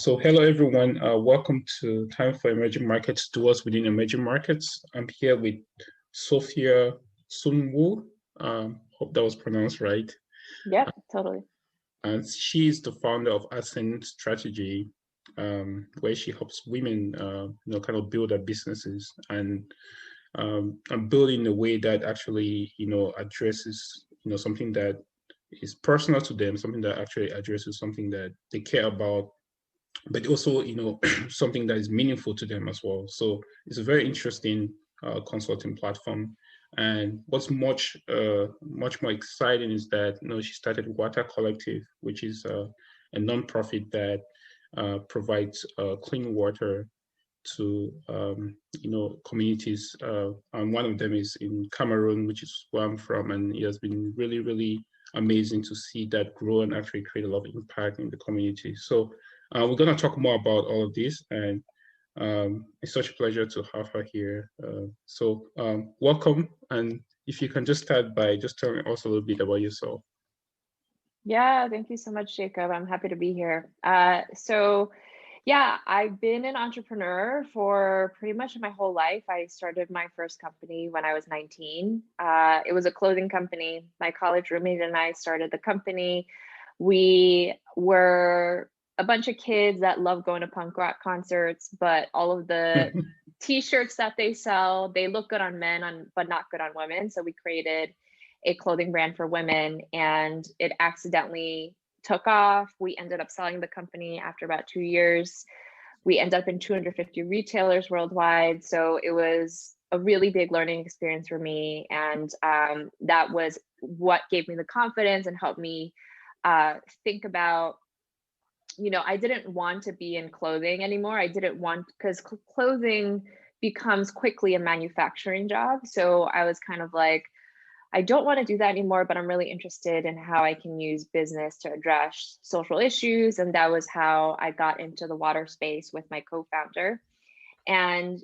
So hello everyone, welcome to Time for Emerging Markets, Doers Within Emerging Markets. I'm here with Sophia Sunwoo. Hope that was pronounced right. Yep, totally. And she is the founder of Ascent Strategy, where she helps women, kind of build their businesses and build in a way that actually, addresses, something that is personal to them, something that actually addresses something that they care about, but also, something that is meaningful to them as well. So it's a very interesting consulting platform. And what's much more exciting is that, she started Water Collective, which is a nonprofit that provides clean water to, communities. And one of them is in Cameroon, which is where I'm from. And it has been really, really amazing to see that grow and actually create a lot of impact in the community. So we're going to talk more about all of this, and it's such a pleasure to have her here. So welcome, and if you can just start by just telling us a little bit about yourself. Yeah, thank you so much, Jacob. I'm happy to be here. Yeah, I've been an entrepreneur for pretty much my whole life. I started my first company when I was 19. It was a clothing company. My college roommate and I started the company. We were a bunch of kids that love going to punk rock concerts, but all of the t-shirts that they sell, they look good on men, but not good on women. So we created a clothing brand for women, and it accidentally took off. We ended up selling the company after about 2 years. We ended up in 250 retailers worldwide. So it was a really big learning experience for me. And that was what gave me the confidence and helped me think about, I didn't want to be in clothing anymore. I didn't want, because clothing becomes quickly a manufacturing job. So I was kind of like, I don't want to do that anymore, but I'm really interested in how I can use business to address social issues. And that was how I got into the water space with my co-founder. And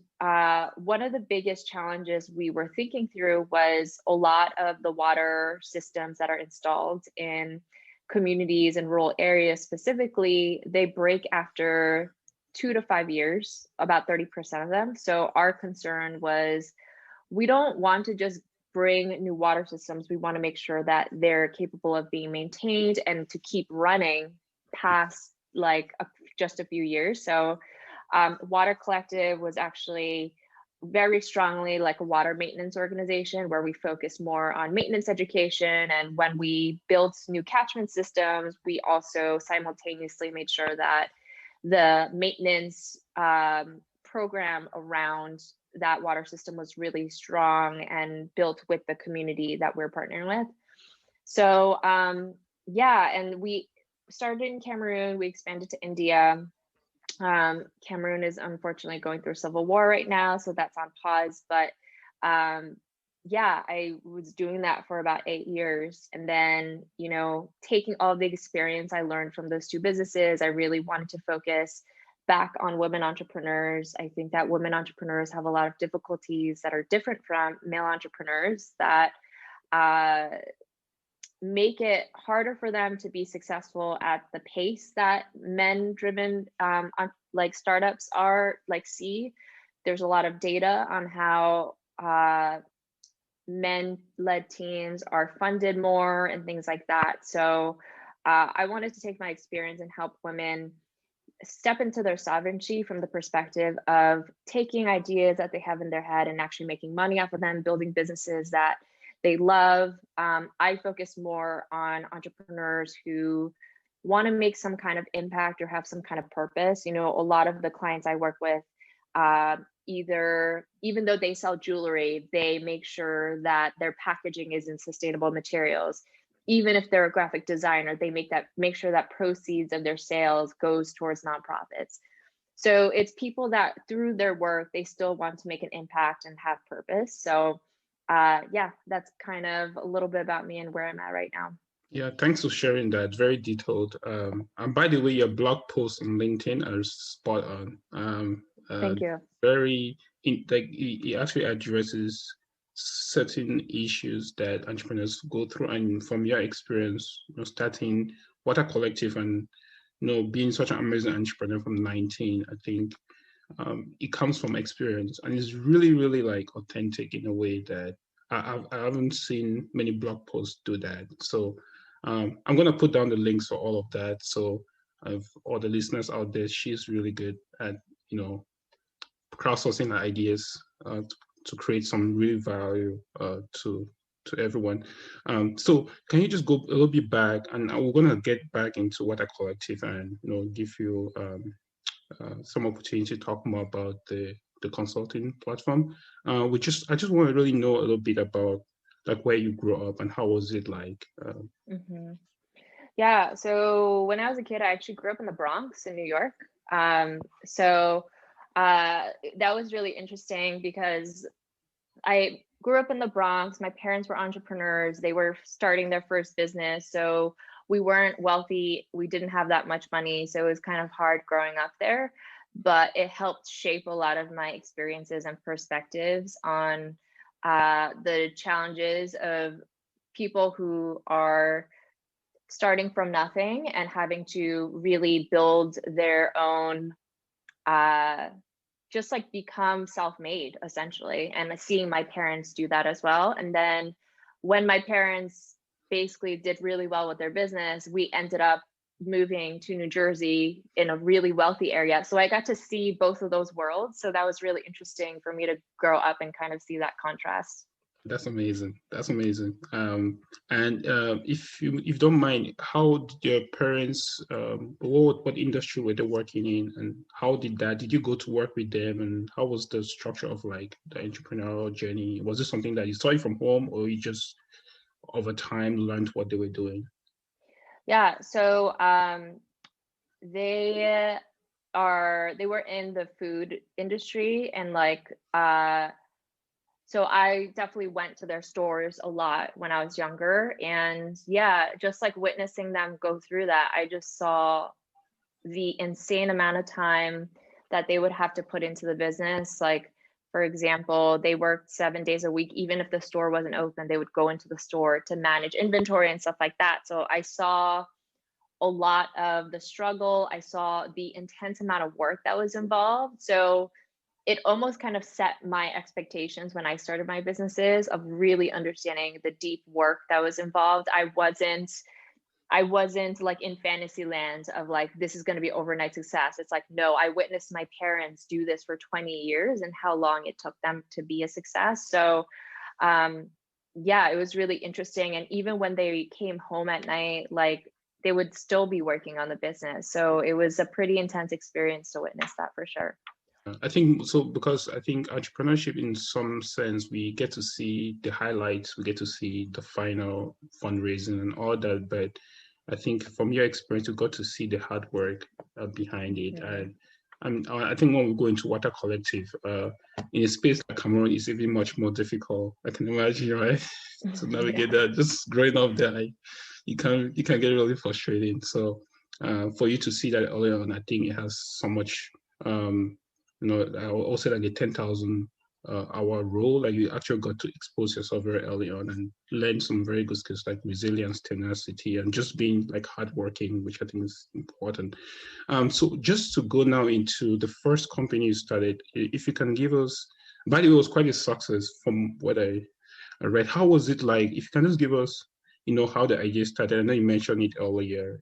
one of the biggest challenges we were thinking through was a lot of the water systems that are installed in communities and rural areas specifically, they break after 2 to 5 years, about 30% of them. So our concern was, we don't want to just bring new water systems. We want to make sure that they're capable of being maintained and to keep running past just a few years. So Water Collective was actually very strongly like a water maintenance organization where we focus more on maintenance education. And when we built new catchment systems, we also simultaneously made sure that the maintenance program around that water system was really strong and built with the community that we're partnering with. So and we started in Cameroon, we expanded to India. Cameroon is unfortunately going through a civil war right now, so that's on pause. But I was doing that for about 8 years. And then, taking all the experience I learned from those two businesses, I really wanted to focus back on women entrepreneurs. I think that women entrepreneurs have a lot of difficulties that are different from male entrepreneurs that make it harder for them to be successful at the pace that men-driven startups are see. There's a lot of data on how men-led teams are funded more and things like that. So I wanted to take my experience and help women step into their sovereignty from the perspective of taking ideas that they have in their head and actually making money off of them, building businesses that they love. I focus more on entrepreneurs who want to make some kind of impact or have some kind of purpose. A lot of the clients I work with, even though they sell jewelry, they make sure that their packaging is in sustainable materials. Even if they're a graphic designer, they make sure that proceeds of their sales goes towards nonprofits. So it's people that through their work, they still want to make an impact and have purpose. So that's kind of a little bit about me and where I'm at right now. Yeah, thanks for sharing that. Very detailed. And by the way, your blog posts on LinkedIn are spot on. Thank you. It actually addresses certain issues that entrepreneurs go through, and from your experience, starting Water Collective and being such an amazing entrepreneur from 19, I think it comes from experience, and it's really, really like authentic in a way that I haven't seen many blog posts do that. So I'm going to put down the links for all of that. So all the listeners out there, she's really good at, crowdsourcing her ideas to create some real value to everyone. So can you just go a little bit back, and we're going to get back into Water Collective and, give you some opportunity to talk more about the consulting platform. I just want to really know a little bit about like where you grew up and how was it like? Yeah, so when I was a kid, I actually grew up in the Bronx in New York. That was really interesting because I grew up in the Bronx. My parents were entrepreneurs. They were starting their first business. So we weren't wealthy. We didn't have that much money. So it was kind of hard growing up there, but it helped shape a lot of my experiences and perspectives on the challenges of people who are starting from nothing and having to really build their own, just like become self-made essentially, and seeing my parents do that as well. And then when my parents basically did really well with their business, we ended up moving to New Jersey in a really wealthy area. So I got to see both of those worlds. So that was really interesting for me to grow up and kind of see that contrast. That's amazing. That's amazing. And if you don't mind, how did your parents? What industry were they working in, and how did you go to work with them, and how was the structure of like the entrepreneurial journey? Was it something that you studied from home, or you just over time learned what they were doing? Yeah. So they were in the food industry, and so I definitely went to their stores a lot when I was younger. And yeah, just like witnessing them go through that, I just saw the insane amount of time that they would have to put into the business. Like, for example, they worked 7 days a week. Even if the store wasn't open, they would go into the store to manage inventory and stuff like that. So I saw a lot of the struggle. I saw the intense amount of work that was involved. So it almost kind of set my expectations when I started my businesses of really understanding the deep work that was involved. I wasn't like in fantasy land of like, this is going to be overnight success. It's like, no, I witnessed my parents do this for 20 years and how long it took them to be a success. So yeah, it was really interesting. And even when they came home at night, like they would still be working on the business. So it was a pretty intense experience to witness that for sure. I think so, because I think entrepreneurship, in some sense, we get to see the highlights, we get to see the final fundraising and all that. But I think from your experience, you got to see the hard work behind it. And I think when we go into Water Collective, in a space like Cameroon, it's even much more difficult. I can imagine, right? To navigate that. Just growing up there, you can get really frustrating. So for you to see that early on, I think it has so much. I will also like a 10,000 hour role. Like you actually got to expose yourself very early on and learn some very good skills like resilience, tenacity, and just being like hardworking, which I think is important. So just to go now into the first company you started, if you can give us, by the way, it was quite a success from what I read. How was it like? If you can just give us, how the idea started. I know you mentioned it earlier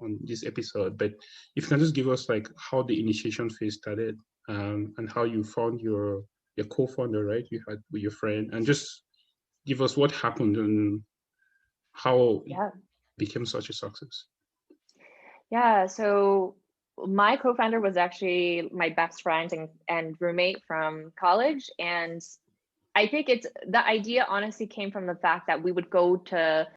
on this episode, but if you can just give us like how the initiation phase started, and how you found your co-founder, right? You had with your friend, and just give us what happened and how it became such a success. Yeah, so my co-founder was actually my best friend and roommate from college. And I think the idea honestly came from the fact that we would go to